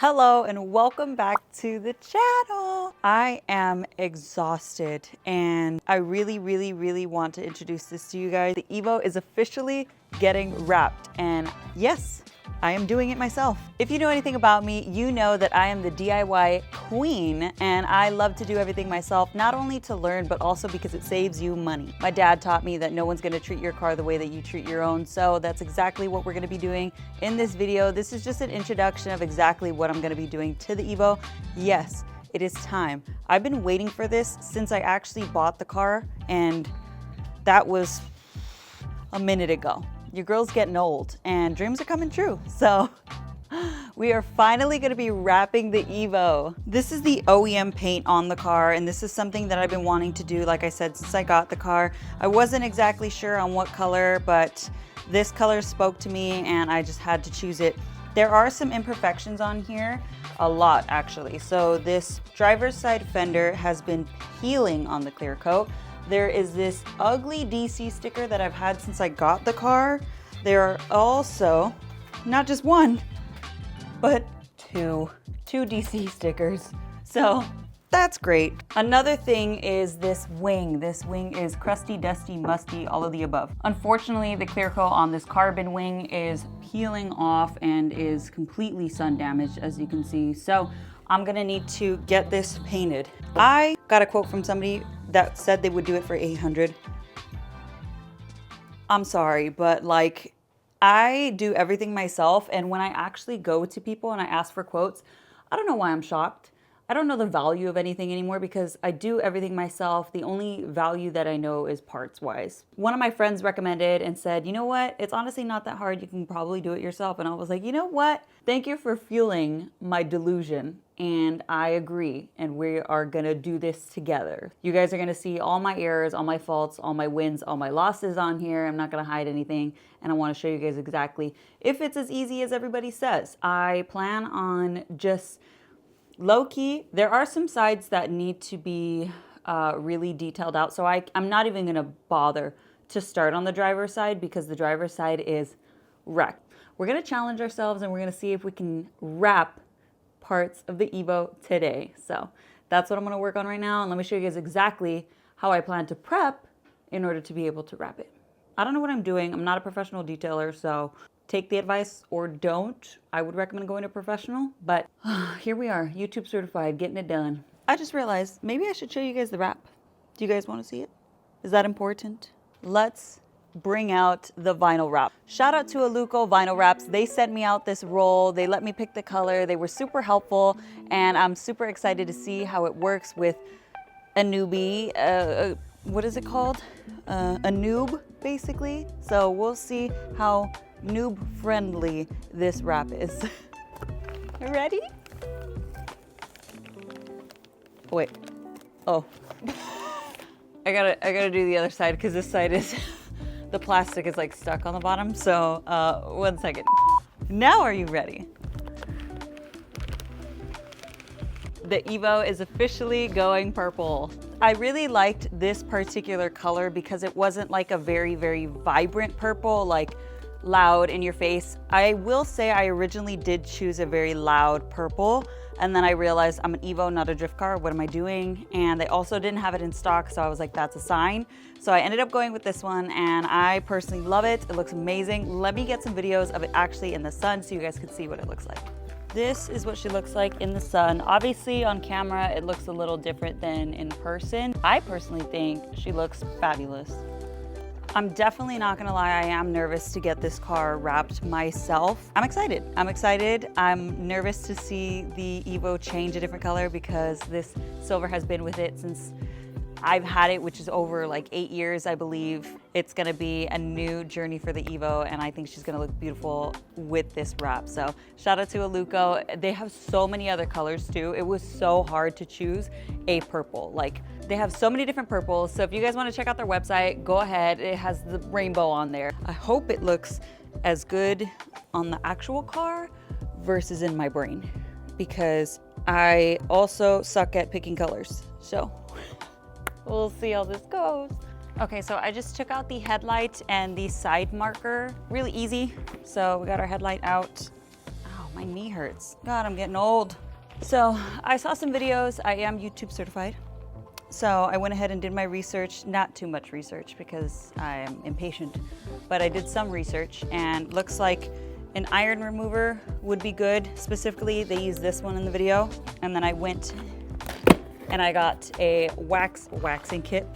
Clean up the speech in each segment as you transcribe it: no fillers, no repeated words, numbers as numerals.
Hello and welcome back to the channel. I am exhausted and I really want to introduce this to you guys. The Evo is officially getting wrapped, and yes, I am doing it myself. If you know anything about me, you know that I am the DIY queen and I love to do everything myself, not only to learn, but also because it saves you money. My dad taught me that no one's gonna treat your car the way that you treat your own, so that's exactly what we're gonna be doing in this video. This is just an introduction of exactly what I'm gonna be doing to the Evo. Yes, it is time. I've been waiting for this since I actually bought the car, and that was a minute ago. Your girl's getting old and dreams are coming true. So we are finally gonna be wrapping the Evo. This is the OEM paint on the car, and this is something that I've been wanting to do, like I said, since I got the car. I wasn't exactly sure on what color, but this color spoke to me and I just had to choose it. There are some imperfections on here, a lot actually. So this driver's side fender has been peeling on the clear coat. There is this ugly DC sticker that I've had since I got the car. There are also, not just one, but two DC stickers. So that's great. Another thing is this wing. This wing is crusty, dusty, musty, all of the above. Unfortunately, the clear coat on this carbon wing is peeling off and is completely sun damaged, as you can see. So I'm gonna need to get this painted. I got a quote from somebody that said they would do it for $800. I'm sorry, but like, I do everything myself, and when I actually go to people and I ask for quotes, I don't know why I'm shocked. I don't know the value of anything anymore because I do everything myself. The only value that I know is parts wise. One of my friends recommended and said, you know what? It's honestly not that hard. You can probably do it yourself. And I was like, you know what? Thank you for fueling my delusion. And I agree. And we are gonna do this together. You guys are gonna see all my errors, all my faults, all my wins, all my losses on here. I'm not gonna hide anything. And I wanna show you guys exactly if it's as easy as everybody says. I plan on just low-key. There are some sides that need to be really detailed out. So I'm not even gonna bother to start on the driver's side because the driver's side is wrecked. We're gonna challenge ourselves and we're gonna see if we can wrap parts of the Evo today. So that's what I'm gonna work on right now. And let me show you guys exactly how I plan to prep in order to be able to wrap it. I don't know what I'm doing. I'm not a professional detailer, so take the advice or don't. I would recommend going to a professional, but here we are, YouTube certified, getting it done. I just realized maybe I should show you guys the wrap. Do you guys want to see it? Is that important? Let's bring out the vinyl wrap. Shout out to Aluco Vinyl Wraps. They sent me out this roll. They let me pick the color. They were super helpful, and I'm super excited to see how it works with a newbie. What is it called? A noob, basically. So we'll see how noob friendly this wrap is. Ready? Wait. Oh. I gotta do the other side because this side is the plastic is like stuck on the bottom. So 1 second. Now are you ready? The Evo is officially going purple. I really liked this particular color because it wasn't like a very vibrant purple, like loud in your face. I will say I originally did choose a very loud purple, and then I realized I'm an Evo, not a drift car. What am I doing? And they also didn't have it in stock, so I was like, that's a sign. So I ended up going with this one, and I personally love it. It looks amazing. Let me get some videos of it actually in the sun so you guys can see what it looks like. This is what she looks like in the sun. Obviously on camera, it looks a little different than in person. I personally think she looks fabulous. I'm definitely not gonna lie, I am nervous to get this car wrapped myself. I'm excited. I'm nervous to see the Evo change a different color because this silver has been with it since I've had it, which is over like 8 years, I believe. It's gonna be a new journey for the Evo, and I think she's gonna look beautiful with this wrap. So shout out to Aluco. They have so many other colors too. It was so hard to choose a purple. Like, they have so many different purples. So if you guys wanna check out their website, go ahead. It has the rainbow on there. I hope it looks as good on the actual car versus in my brain, because I also suck at picking colors. So we'll see how this goes. Okay, so I just took out the headlight and the side marker. Really easy. So we got our headlight out. Oh my knee hurts. God, I'm getting old. So I saw some videos. I am YouTube certified. So I went ahead and did my research, not too much research because I'm impatient, but I did some research and looks like an iron remover would be good. Specifically, they use this one in the video. And then I went and I got a waxing kit.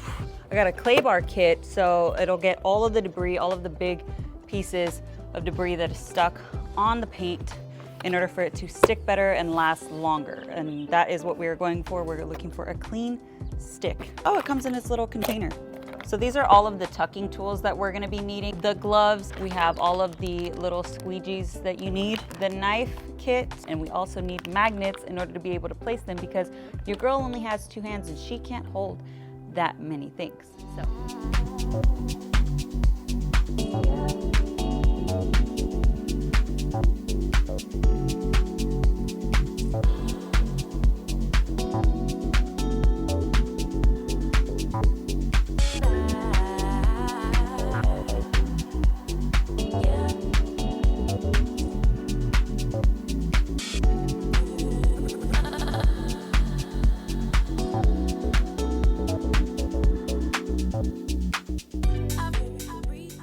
I got a clay bar kit, so it'll get all of the debris, all of the big pieces of debris that is stuck on the paint in order for it to stick better and last longer. And that is what we are going for. We're looking for a clean stick. Oh, it comes in its little container. So these are all of the tucking tools that we're gonna be needing. The gloves, we have all of the little squeegees that you need. The knife kit, and we also need magnets in order to be able to place them because your girl only has 2 hands and she can't hold that many things.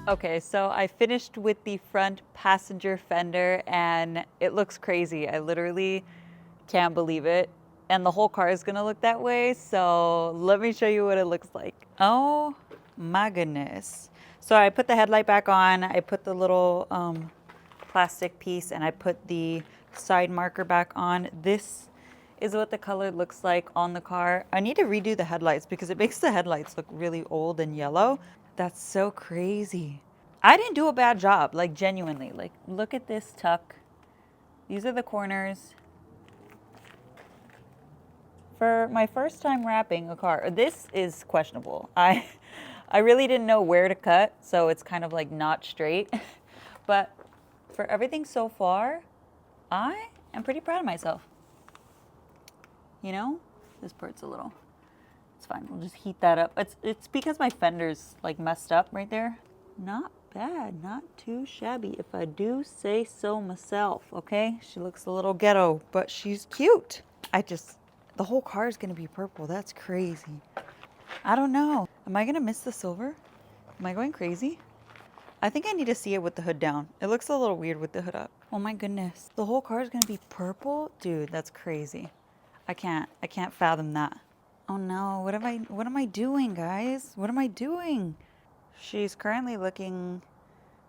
Okay, so I finished with the front passenger fender and it looks crazy. I literally can't believe it. And the whole car is gonna look that way. So let me show you what it looks like. Oh my goodness. So I put the headlight back on. I put the little plastic piece and I put the side marker back on. This is what the color looks like on the car. I need to redo the headlights because it makes the headlights look really old and yellow. That's so crazy. I didn't do a bad job, like genuinely. Like, look at this tuck. These are the corners. For my first time wrapping a car, this is questionable. I really didn't know where to cut, so it's kind of like not straight. But for everything so far, I am pretty proud of myself. You know, this part's a little, it's fine, we'll just heat that up. It's because my fender's like messed up right there. Not bad, not too shabby if I do say so myself, okay? She looks a little ghetto, but she's cute. The whole car is gonna be purple, that's crazy. I don't know, am I gonna miss the silver? Am I going crazy? I think I need to see it with the hood down. It looks a little weird with the hood up. Oh my goodness, the whole car is gonna be purple? Dude, that's crazy. I can't fathom that. Oh no, what am I doing, guys? What am I doing? She's currently looking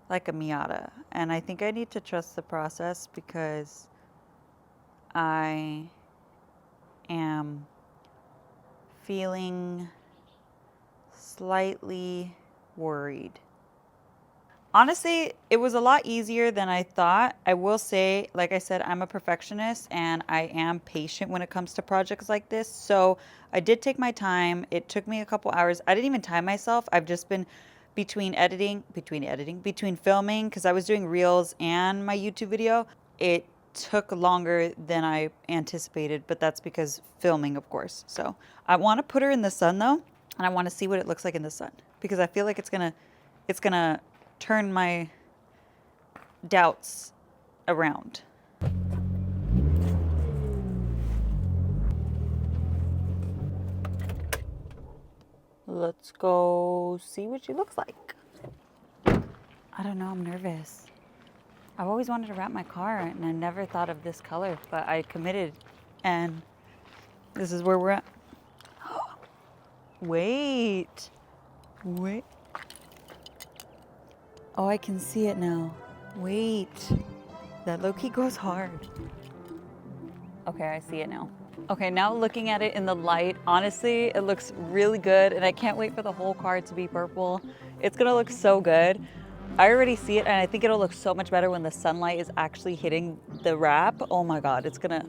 like a Miata, and I think I need to trust the process because I am feeling slightly worried. Honestly, it was a lot easier than I thought. I will say, like I said, I'm a perfectionist and I am patient when it comes to projects like this. So I did take my time. It took me a couple hours. I didn't even time myself. I've just been between filming, because I was doing reels and my YouTube video. It took longer than I anticipated, but that's because filming, of course. So I want to put her in the sun though, and I want to see what it looks like in the sun because I feel like it's gonna turn my doubts around. Let's go see what she looks like. I don't know, I'm nervous. I've always wanted to wrap my car and I never thought of this color, but I committed and this is where we're at. Wait. Oh, I can see it now. Wait. That low-key goes hard. Okay, I see it now. Okay, now looking at it in the light, honestly, it looks really good and I can't wait for the whole car to be purple. It's gonna look so good. I already see it and I think it'll look so much better when the sunlight is actually hitting the wrap. Oh my God, it's gonna,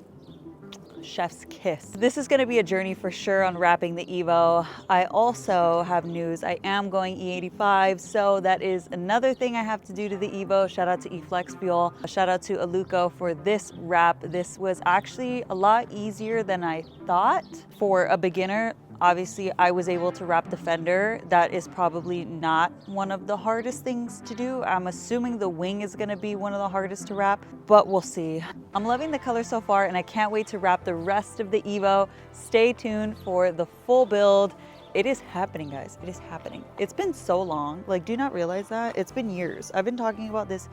chef's kiss. This is gonna be a journey for sure on wrapping the Evo. I also have news, I am going E85, so that is another thing I have to do to the Evo. Shout out to eFlex Fuel. Shout out to Aluco for this wrap. This was actually a lot easier than I thought for a beginner. Obviously, I was able to wrap the fender. That is probably not one of the hardest things to do. I'm assuming the wing is gonna be one of the hardest to wrap, but we'll see. I'm loving the color so far, and I can't wait to wrap the rest of the Evo. Stay tuned for the full build. It is happening, guys. It is happening. It's been so long. Like, do you not realize that? It's been years. I've been talking about this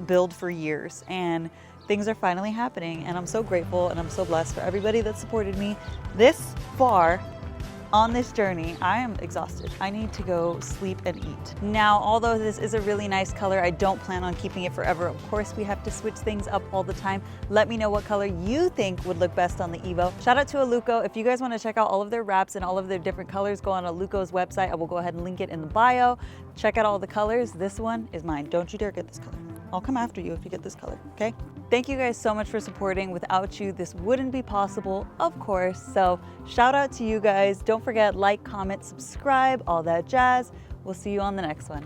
build for years, and things are finally happening, and I'm so grateful and I'm so blessed for everybody that supported me this far on this journey. I am exhausted. I need to go sleep and eat. Now, although this is a really nice color, I don't plan on keeping it forever. Of course, we have to switch things up all the time. Let me know what color you think would look best on the Evo. Shout out to Aluco. If you guys want to check out all of their wraps and all of their different colors, go on Aluco's website. I will go ahead and link it in the bio. Check out all the colors. This one is mine. Don't you dare get this color. I'll come after you if you get this color, okay? Thank you guys so much for supporting. Without you, this wouldn't be possible, of course. So shout out to you guys. Don't forget, like, comment, subscribe, all that jazz. We'll see you on the next one.